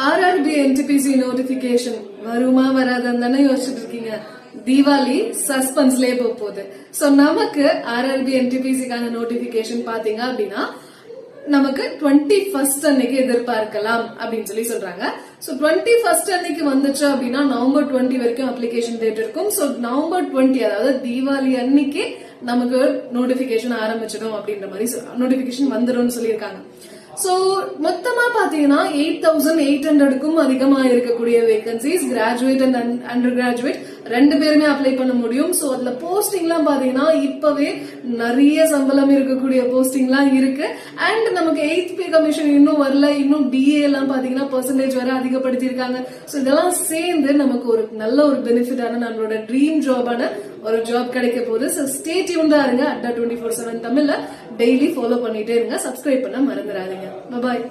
RRB NTPC notification வருமா வராதுன்னு தானே யோசிச்சுட்டு இருக்கீங்க. தீபாவளி சஸ்பென்ஸ்லயே போகுது. சோ நமக்கு RRB NTPCக்கான நோட்டிபிகேஷன் பாத்தீங்க அப்படின்னா நமக்கு 21st அன்னைக்கு எதிர்பார்க்கலாம் அப்படின்னு சொல்றாங்க. சோ 21st அன்னைக்கு வந்துச்சு அப்படின்னா நவம்பர் 20 வரைக்கும் அப்ளிகேஷன் டேட் இருக்கும். சோ நவம்பர் 20 அதாவது தீபாவளி அன்னைக்கு நமக்கு நோட்டிபிகேஷன் ஆரம்பிச்சிடும் அப்படின்ற மாதிரி நோட்டிபிகேஷன் வந்துடும் சொல்லியிருக்காங்க. சோ மொத்தமா பாத்தீங்கன்னா 8,800க்கும் அதிகமா இருக்கக்கூடிய vacancies graduate and under graduate ரெண்டு பேருமே அப்ளை பண்ண முடியும். சோ அதுல போஸ்டிங் எல்லாம் பாத்தீங்கன்னா இப்பவே நிறைய சம்பளம் இருக்கக்கூடிய போஸ்டிங் எல்லாம் இருக்கு. அண்ட் நமக்கு 8th பே கமிஷன் இன்னும் வரல, இன்னும் DA எல்லாம் பாத்தீங்கன்னா பெர்சன்டேஜ் வர அதிகப்படுத்தி இருக்காங்க. சோ இதெல்லாம் சேர்ந்து நமக்கு ஒரு நல்ல ஒரு பெனிஃபிட்டான நம்மளோட ட்ரீம் ஜாபான ஒரு ஜாப் கிடைக்க போகுது. சோ ஸ்டே டியூன்டா இருங்க. Adda 24/7 தமிழ்ல டெய்லி ஃபாலோ பண்ணிட்டே இருங்க. சப்ஸ்கிரைப் பண்ண மறந்துடாதீங்க. பாய்.